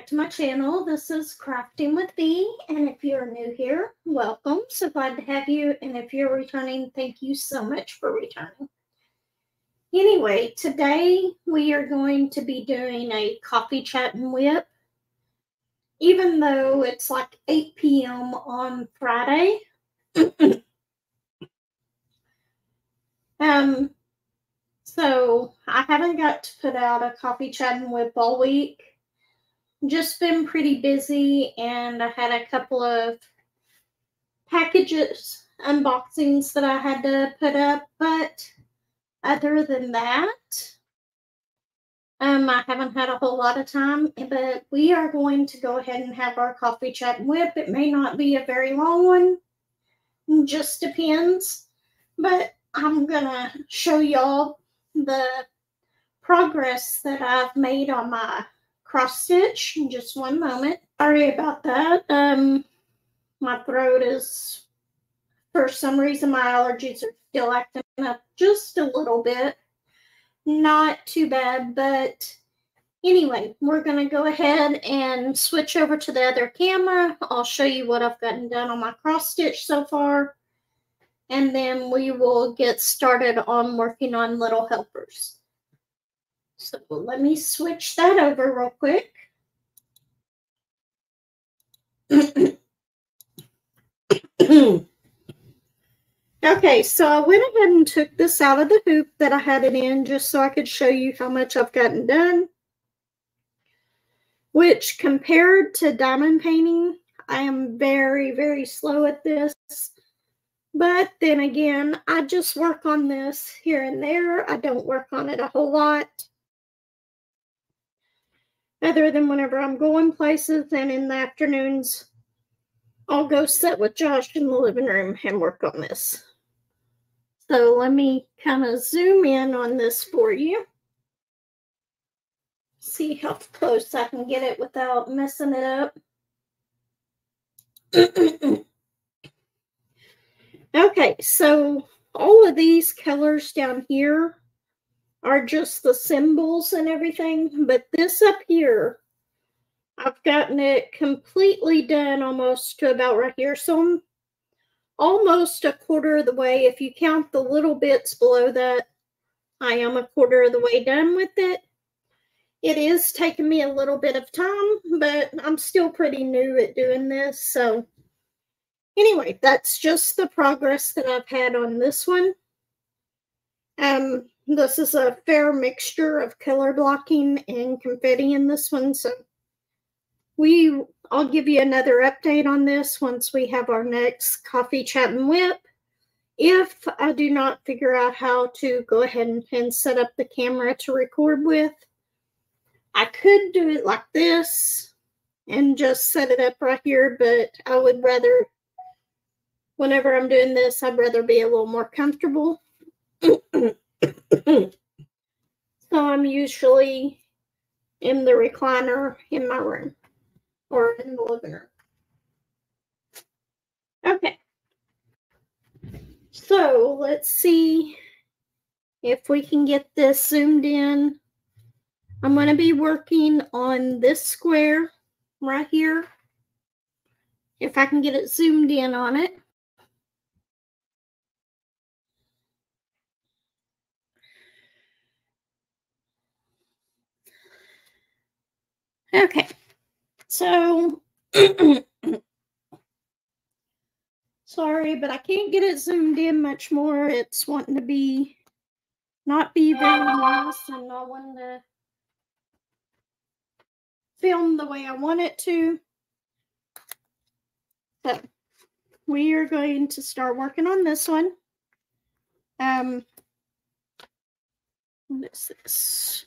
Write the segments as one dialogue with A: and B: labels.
A: to my channel. This is Crafting with V, and if you're new here, welcome. So glad to have you, and if you're returning, thank you so much for returning. Anyway, today we are going to be doing a coffee chat and whip, even though it's like 8 p.m. on Friday. So I haven't got to put out a coffee chat and whip all week. Just been pretty busy, and I had a couple of packages unboxings that I had to put up, but other than that, I haven't had a whole lot of time. But we are going to go ahead and have our coffee chat and whip. It may not be a very long one, just depends, but I'm gonna show y'all the progress that I've made on my cross stitch in just one moment. Sorry about that. My throat is, for some reason, my allergies are still acting up just a little bit. Not too bad, but anyway, we're going to go ahead and switch over to the other camera. I'll show you what I've gotten done on my cross stitch so far, and then we will get started on working on little helpers. So let me switch that over real quick. Okay, so I went ahead and took this out of the hoop that I had it in just so I could show you how much I've gotten done. Which, compared to diamond painting, I am very, very slow at this. But then again, I just work on this here and there. I don't work on it a whole lot, other than whenever I'm going places, and in the afternoons, I'll go sit with Josh in the living room and work on this. So let me kind of zoom in on this for you. See how close I can get it without messing it up. Okay, so all of these colors down here are just the symbols and everything, but this up here, I've gotten it completely done almost to about right here. So I'm almost a quarter of the way. If you count the little bits below that, I am a quarter of the way done with it. It is taking me a little bit of time, but I'm still pretty new at doing this. So anyway, that's just the progress that I've had on this one. This is a fair mixture of color blocking and confetti in this one. So I'll give you another update on this once we have our next coffee chat and whip. If I do not figure out how to go ahead and set up the camera to record with, I could do it like this and just set it up right here, but I would rather, whenever I'm doing this, I'd rather be a little more comfortable. So I'm usually in the recliner in my room or in the living room. Okay. So let's see if we can get this zoomed in. I'm going to be working on this square right here. If I can get it zoomed in on it. Okay. So sorry, but I can't get it zoomed in much more. It's wanting to not be very nice, and I want to film the way I want it to. So we are going to start working on this one. What is this?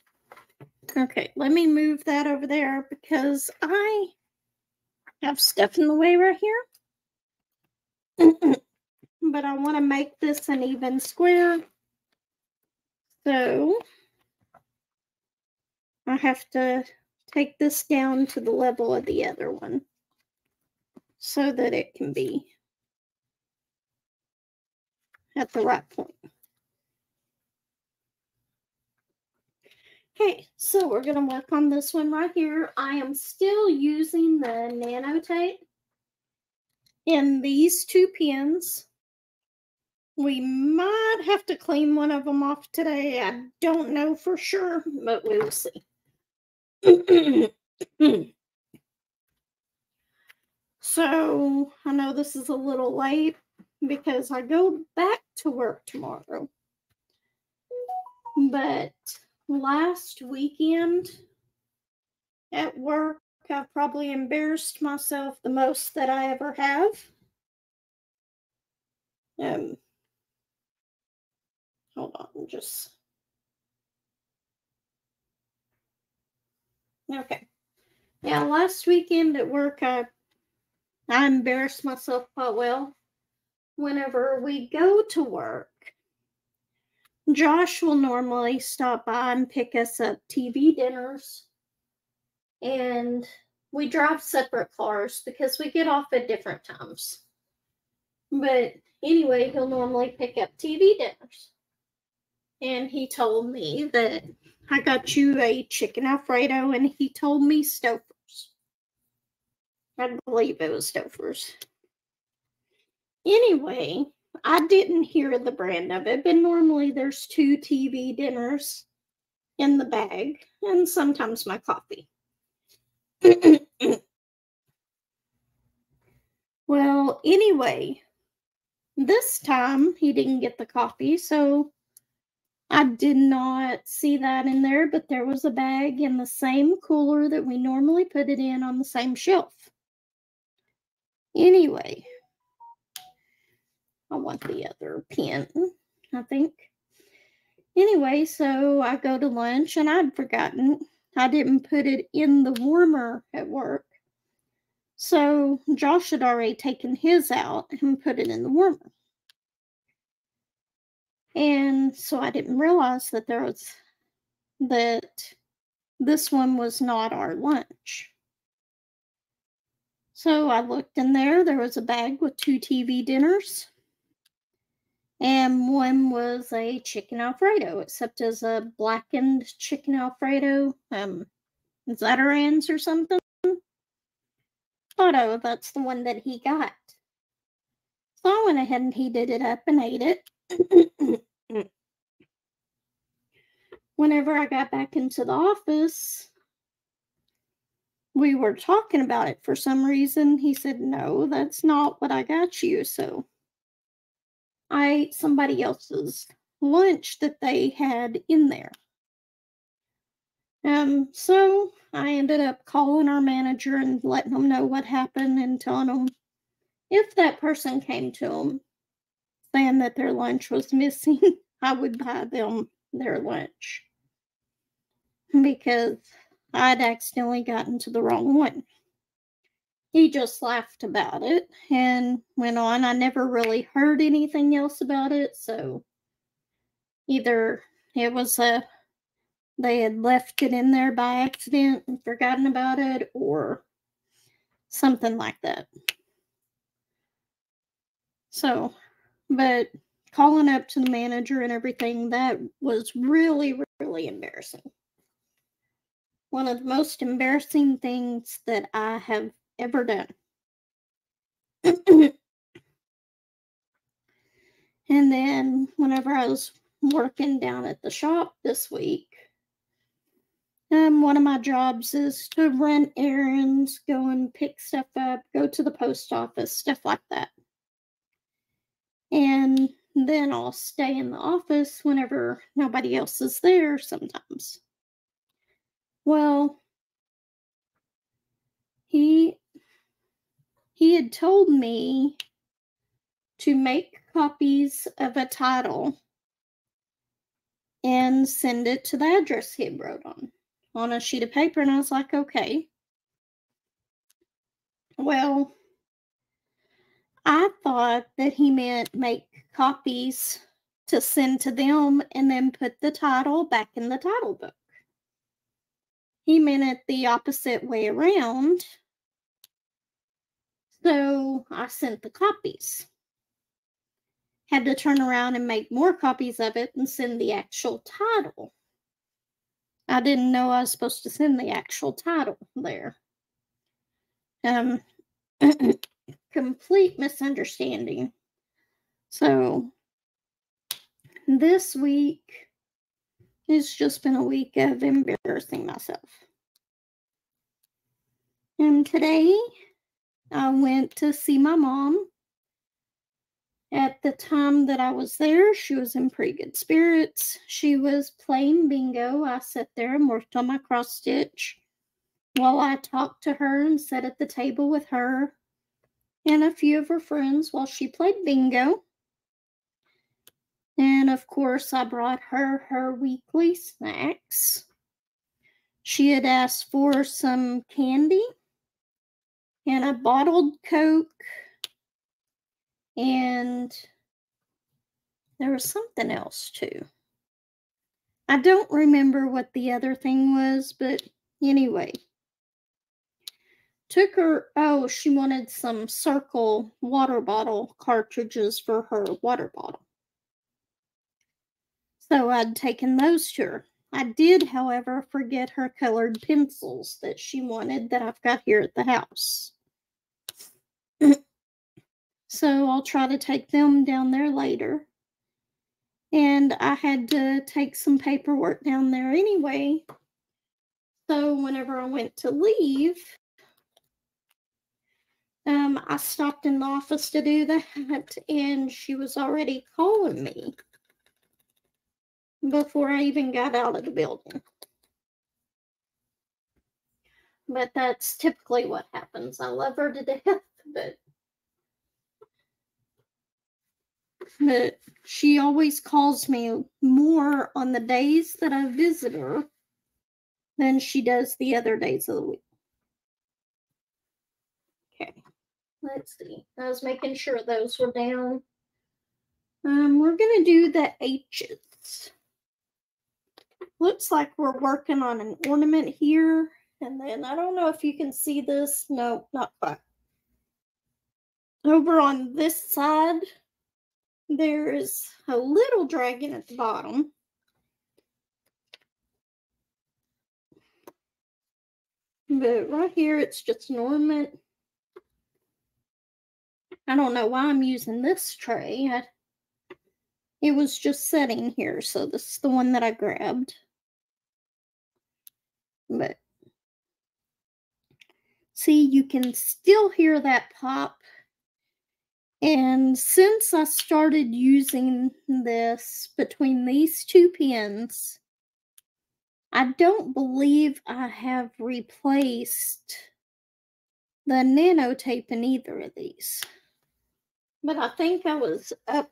A: Okay, let me move that over there because I have stuff in the way right here. But I want to make this an even square. So I have to take this down to the level of the other one so that it can be at the right point. Okay, so we're going to work on this one right here. I am still using the nano tape in these 2 pins. We might have to clean one of them off today. I don't know for sure, but we will see. So I know this is a little late because I go back to work tomorrow. But last weekend at work, I've probably embarrassed myself the most that I ever have. Hold on, just okay. Yeah, last weekend at work, I embarrassed myself quite well. Whenever we go to work, Josh will normally stop by and pick us up TV dinners, and we drive separate cars because we get off at different times. But anyway, he'll normally pick up TV dinners. And he told me that I got you a chicken Alfredo, and he told me Stouffer's. I believe it was Stouffer's. Anyway, I didn't hear the brand of it, but normally there's 2 TV dinners in the bag, and sometimes my coffee. Well, anyway, this time he didn't get the coffee, so I did not see that in there, but there was a bag in the same cooler that we normally put it in on the same shelf. Anyway, I want the other pen, I think. Anyway, so I go to lunch and I'd forgotten. I didn't put it in the warmer at work. So Josh had already taken his out and put it in the warmer. And so I didn't realize that this one was not our lunch. So I looked in there. There was a bag with 2 TV dinners. And one was a chicken Alfredo, except as a blackened chicken Alfredo. Is that Iran's or something? Oh, that's the one that he got. So I went ahead and heated it up and ate it. Whenever I got back into the office, we were talking about it for some reason. He said, "No, that's not what I got you." So I ate somebody else's lunch that they had in there. So I ended up calling our manager and letting them know what happened and telling them if that person came to them saying that their lunch was missing, I would buy them their lunch because I'd accidentally gotten to the wrong one. He just laughed about it and went on. I never really heard anything else about it, so either it was they had left it in there by accident and forgotten about it, or something like that. So, but calling up to the manager and everything, that was really, really embarrassing. One of the most embarrassing things that I have ever done. And then whenever I was working down at the shop this week, one of my jobs is to run errands, go and pick stuff up, go to the post office, stuff like that. And then I'll stay in the office whenever nobody else is there sometimes. Well, he had told me to make copies of a title and send it to the address he had wrote on a sheet of paper, and I was like, okay. Well, I thought that he meant make copies to send to them and then put the title back in the title book. He meant it the opposite way around. So I sent the copies. Had to turn around and make more copies of it and send the actual title I didn't know I was supposed to send the actual title there. Complete misunderstanding. So, this week has just been a week of embarrassing myself. And today, I went to see my mom. At the time that I was there, she was in pretty good spirits. She was playing bingo. I sat there and worked on my cross stitch while I talked to her and sat at the table with her and a few of her friends while she played bingo. And of course, I brought her weekly snacks. She had asked for some candy and a bottled Coke, and there was something else too. I don't remember what the other thing was, but anyway. Took her, she wanted some circle water bottle cartridges for her water bottle. So I'd taken those to her. I did, however, forget her colored pencils that she wanted that I've got here at the house. So I'll try to take them down there later. And I had to take some paperwork down there anyway. So whenever I went to leave, I stopped in the office to do that, and she was already calling me before I even got out of the building. But that's typically what happens. I love her to death, but she always calls me more on the days that I visit her than she does the other days of the week. Okay, let's see. I was making sure those were down. We're going to do the H's. Looks like we're working on an ornament here. And then I don't know if you can see this. No, not quite. Over on this side, there's a little dragon at the bottom. But right here, it's just an ornament. I don't know why I'm using this tray. It was just sitting here, so this is the one that I grabbed. But see, you can still hear that pop. And since I started using this between these two pins, I don't believe I have replaced the nano tape in either of these. But I think I was up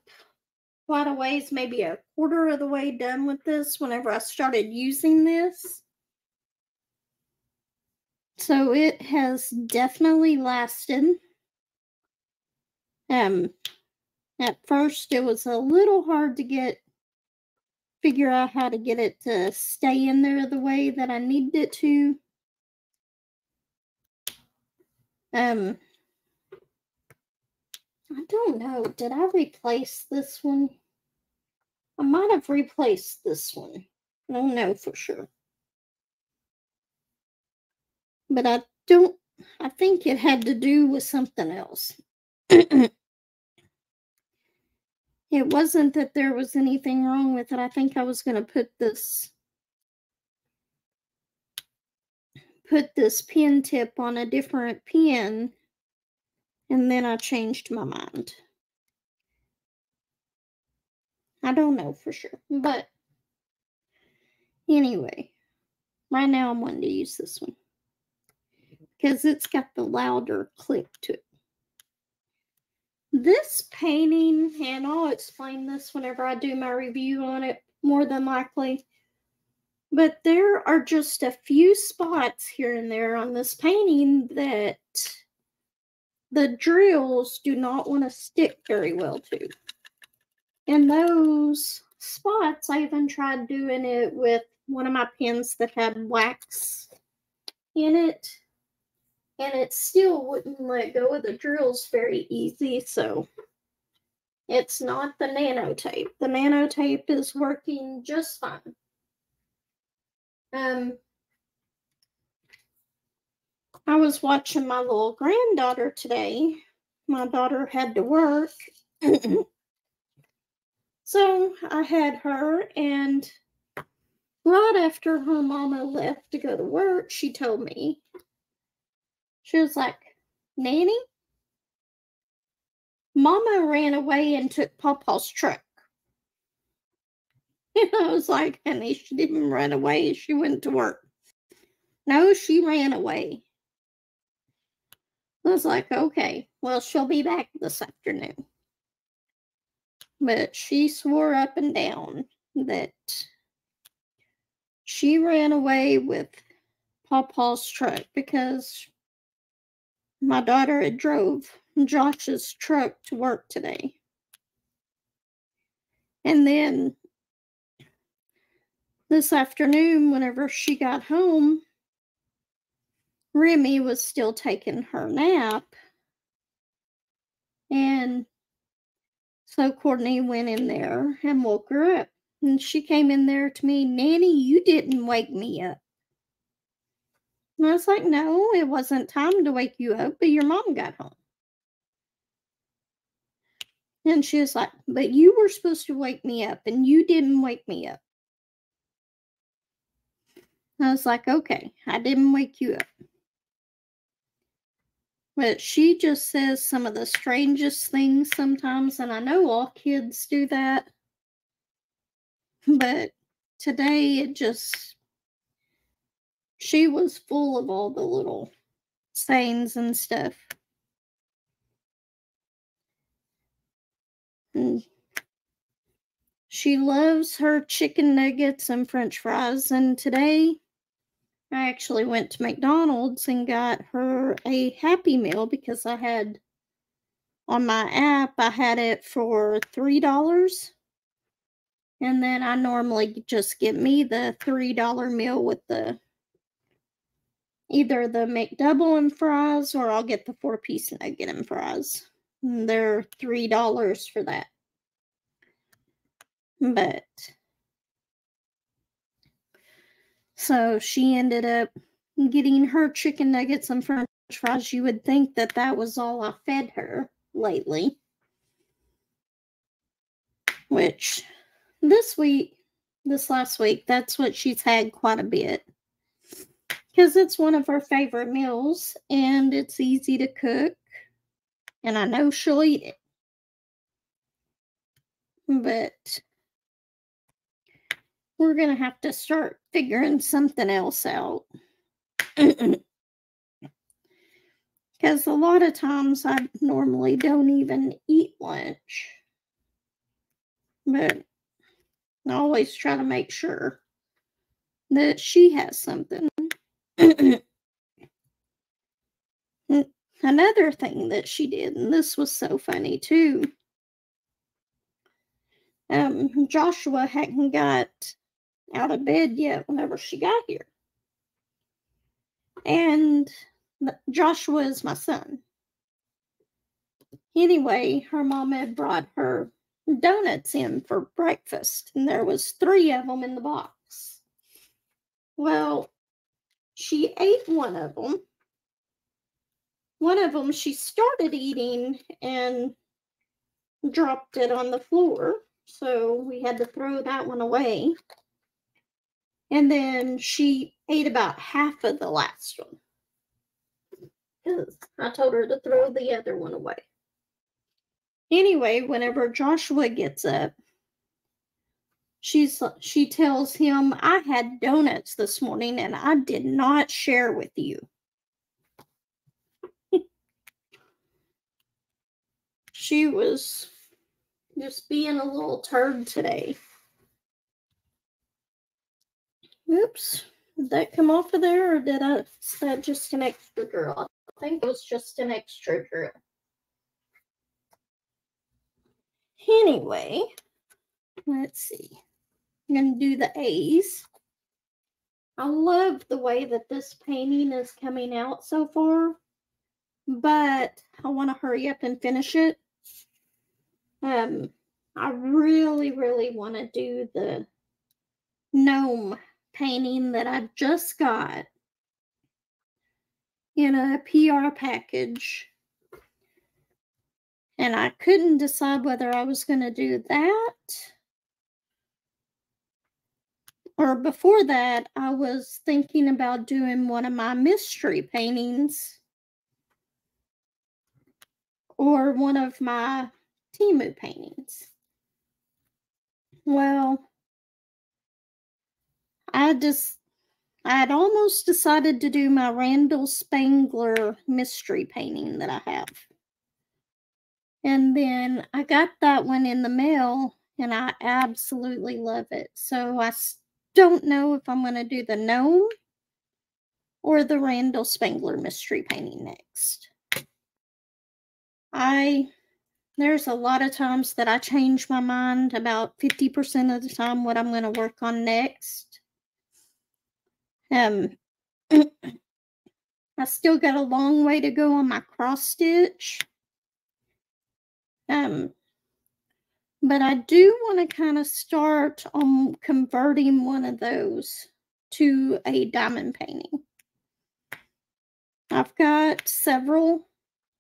A: quite a ways, maybe a quarter of the way done with this whenever I started using this. So it has definitely lasted. At first it was a little hard to figure out how to get it to stay in there the way that I needed it to. I don't know. Did I replace this one? I might have replaced this one. I don't know for sure. But I think it had to do with something else. It wasn't that there was anything wrong with it. I think I was going to put this pin tip on a different pin, and then I changed my mind. I don't know for sure, but anyway, right now I'm wanting to use this one because it's got the louder click to it. This painting, and I'll explain this whenever I do my review on it, more than likely, but there are just a few spots here and there on this painting that the drills do not want to stick very well to. And those spots, I even tried doing it with one of my pens that had wax in it, and it still wouldn't let go of the drills very easy. So it's not the nano tape. The nano tape is working just fine. I was watching my little granddaughter today. My daughter had to work. So I had her, and right after her mama left to go to work, she told me, she was like, Nanny, Mama ran away and took Pawpaw's truck. And I was like, honey, she didn't run away. She went to work. No, she ran away. I was like, okay, well, she'll be back this afternoon. But she swore up and down that she ran away with Pawpaw's truck because my daughter had drove Josh's truck to work today. And then this afternoon, whenever she got home, Remy was still taking her nap. And so Courtney went in there and woke her up. And she came in there to me, Nanny, you didn't wake me up. And I was like, no, it wasn't time to wake you up, but your mom got home. And she was like, but you were supposed to wake me up, and you didn't wake me up. I was like, okay, I didn't wake you up. But she just says some of the strangest things sometimes, and I know all kids do that. But today it just, she was full of all the little sayings and stuff. And she loves her chicken nuggets and french fries, and today I actually went to McDonald's and got her a Happy Meal because I had, on my app, I had it for $3. And then I normally just get me the $3 meal with the either the McDouble and fries, or I'll get the 4-piece nugget and fries. And they're $3 for that. But so she ended up getting her chicken nuggets and french fries. You would think that that was all I fed her lately. Which this last week, that's what she's had quite a bit. Because it's one of her favorite meals, and it's easy to cook, and I know she'll eat it. But we're going to have to start figuring something else out. Because a lot of times I normally don't even eat lunch. But I always try to make sure that she has something. Another thing that she did, and this was so funny too. Joshua hadn't got out of bed yet whenever she got here. And Joshua is my son. Anyway, her mom had brought her donuts in for breakfast, and there was 3 of them in the box. Well, she ate one of them. One of them she started eating and dropped it on the floor, so we had to throw that one away. And then she ate about half of the last one, because I told her to throw the other one away. Anyway, whenever Joshua gets up, she tells him, I had donuts this morning and I did not share with you. She was just being a little turd today. Oops. Did that come off of there, or is that just an extra drill? I think it was just an extra drill. Anyway, let's see. I'm going to do the A's. I love the way that this painting is coming out so far, but I want to hurry up and finish it. I really, really want to do the gnome painting that I just got in a PR package. And I couldn't decide whether I was going to do that. Or before that, I was thinking about doing one of my mystery paintings. Or one of my Temu paintings. Well, I'd almost decided to do my Randall Spangler mystery painting that I have. And then I got that one in the mail, and I absolutely love it. So I don't know if I'm going to do the gnome or the Randall Spangler mystery painting next. There's a lot of times that I change my mind, about 50% of the time, what I'm going to work on next. I still got a long way to go on my cross stitch. But I do want to kind of start on converting one of those to a diamond painting. I've got several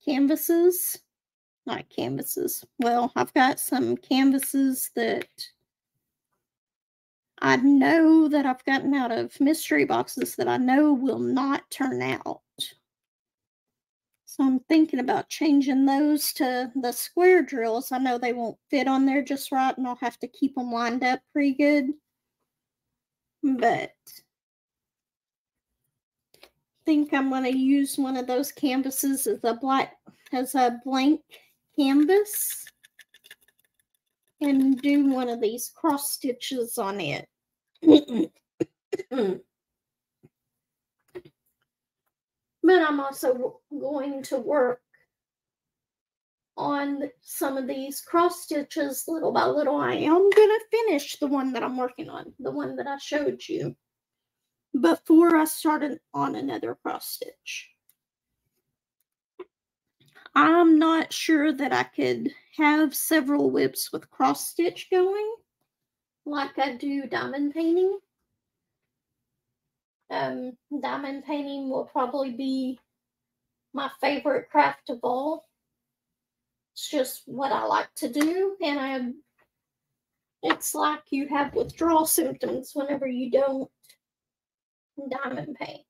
A: canvases. Not canvases. Well, I've got some canvases that I know that I've gotten out of mystery boxes that I know will not turn out. So I'm thinking about changing those to the square drills. I know they won't fit on there just right, and I'll have to keep them lined up pretty good. But I think I'm going to use one of those canvases as a blank canvas and do one of these cross stitches on it. But I'm also going to work on some of these cross stitches little by little. I am going to finish the one that I'm working on, the one that I showed you, before I started on another cross stitch. I'm not sure that I could have several WIPs with cross stitch going like I do diamond painting. Diamond painting will probably be my favorite craft of all. It's just what I like to do, and it's like you have withdrawal symptoms whenever you don't diamond paint.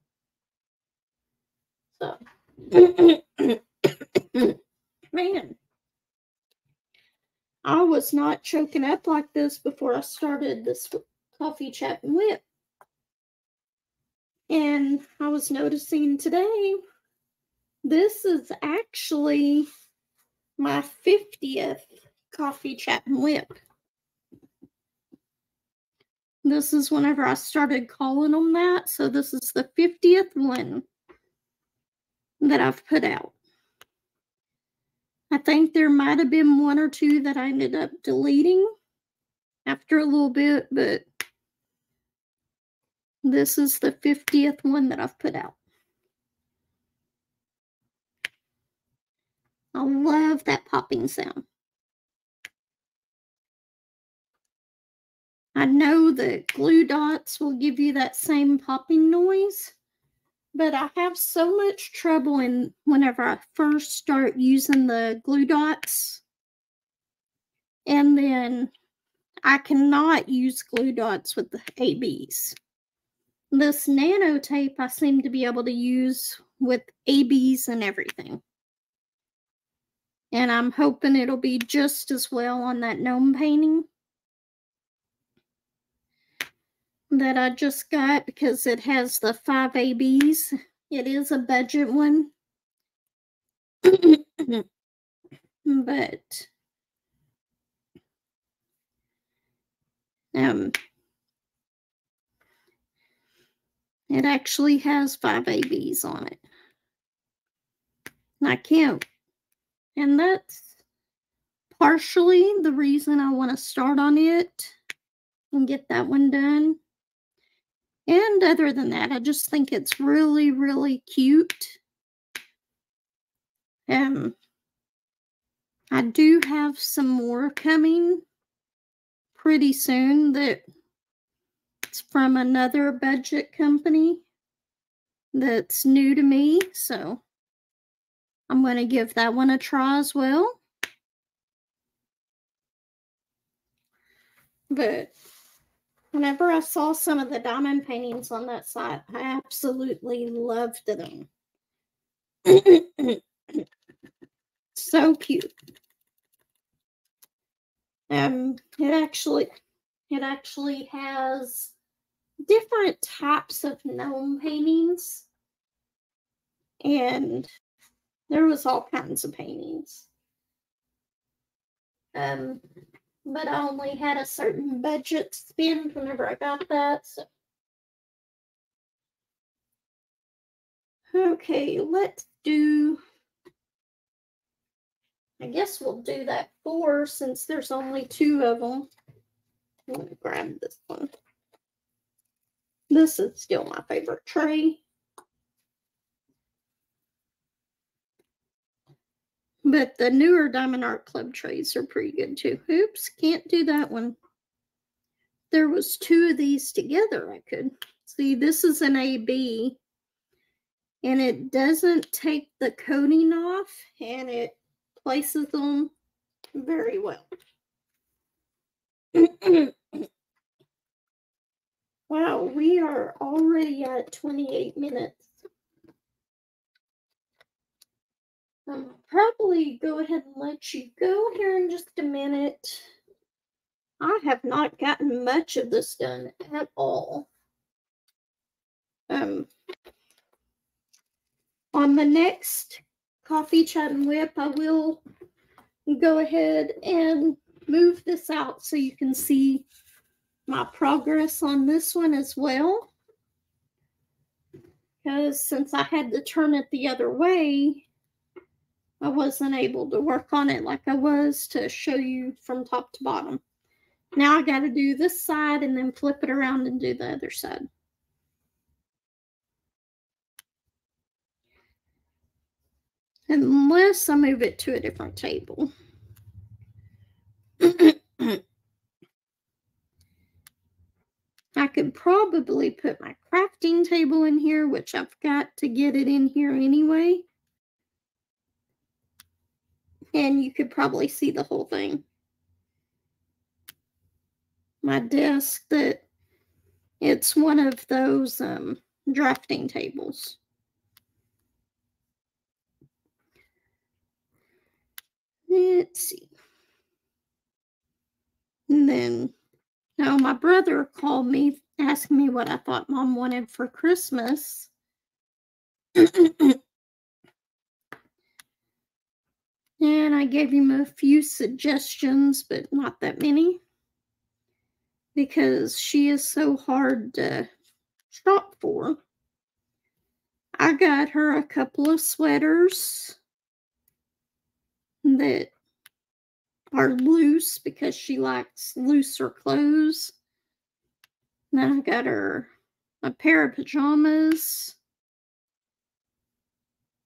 A: So, man, I was not choking up like this before I started this coffee chat and WIP. And I was noticing today, this is actually my 50th coffee chat and WIP. This is whenever I started calling them that. So this is the 50th one that I've put out. I think there might have been one or two that I ended up deleting after a little bit, but this is the 50th one that I've put out. I love that popping sound. I know that glue dots will give you that same popping noise, but I have so much trouble whenever I first start using the glue dots, and then I cannot use glue dots with the ABs. This nano tape I seem to be able to use with ABs and everything. And I'm hoping it'll be just as well on that gnome painting that I just got, because it has the 5 ABs. It is a budget one. But it actually has 5 ABs on it. I can't. And that's partially the reason I want to start on it and get that one done. And other than that, I just think it's really, really cute. I do have some more coming pretty soon that's It's from another budget company that's new to me, so I'm going to give that one a try as well. But whenever I saw some of the diamond paintings on that site, I absolutely loved them. So cute. It actually has different types of gnome paintings, and there was all kinds of paintings. But I only had a certain budget to spend whenever I got that. So. Okay, let's do. I guess we'll do that 4 since there's only 2 of them. I'm going to grab this one. This is still my favorite tray. But the newer Diamond Art Club trays are pretty good too. Oops, can't do that one. There was 2 of these together I could. See, this is an AB. And it doesn't take the coating off. And it places them very well. Wow, we are already at 28 minutes. I'll probably go ahead and let you go here in just a minute. I have not gotten much of this done at all. On the next Coffee Chat and WIP, I will go ahead and move this out so you can see my progress on this one as well. Because since I had to turn it the other way, I wasn't able to work on it like I was to show you from top to bottom. Now I got to do this side and then flip it around and do the other side. Unless I move it to a different table. I could probably put my crafting table in here, which I've got to get it in here anyway. And you could probably see the whole thing. My desk, that it's one of those drafting tables. Let's see. And then, now my brother called me, asking me what I thought Mom wanted for Christmas. And I gave him a few suggestions, but not that many. Because she is so hard to shop for. I got her a couple of sweaters that are loose because she likes looser clothes. And then I got her a pair of pajamas.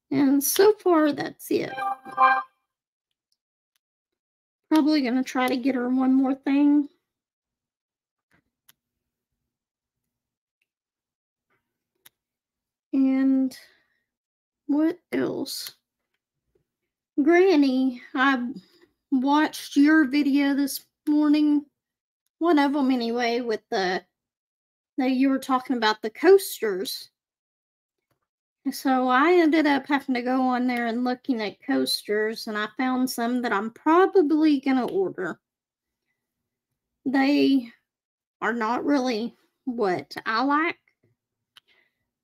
A: And so far, that's it. Probably going to try to get her one more thing. And what else? Granny, I watched your video this morning. One of them anyway, with that you were talking about the coasters. So I ended up having to go on there and looking at coasters, and I found some that I'm probably going to order. They are not really what I like,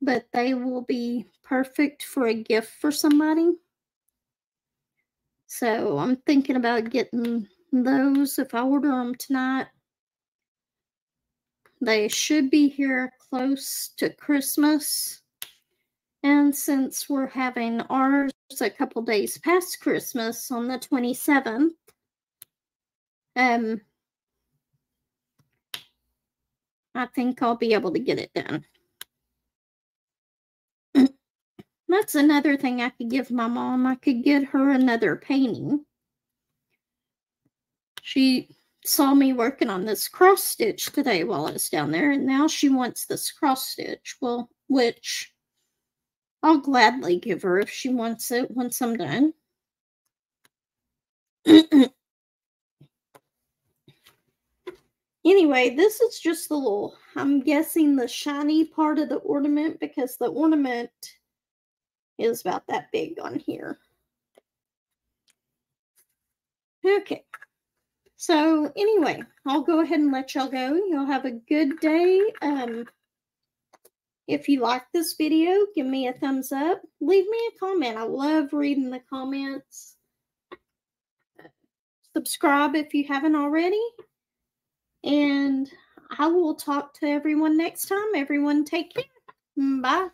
A: but they will be perfect for a gift for somebody. So I'm thinking about getting those if I order them tonight. They should be here close to Christmas. And since we're having ours a couple days past Christmas on the 27th, I think I'll be able to get it done. That's another thing I could give my mom. I could get her another painting. She saw me working on this cross stitch today while I was down there, and now she wants this cross stitch. Well, which I'll gladly give her if she wants it once I'm done. Anyway, this is just the little, I'm guessing the shiny part of the ornament, because the ornament is about that big on here. Okay. So anyway, I'll go ahead and let y'all go. Y'all have a good day. If you like this video, give me a thumbs up. Leave me a comment. I love reading the comments. Subscribe if you haven't already. And I will talk to everyone next time. Everyone take care. Bye.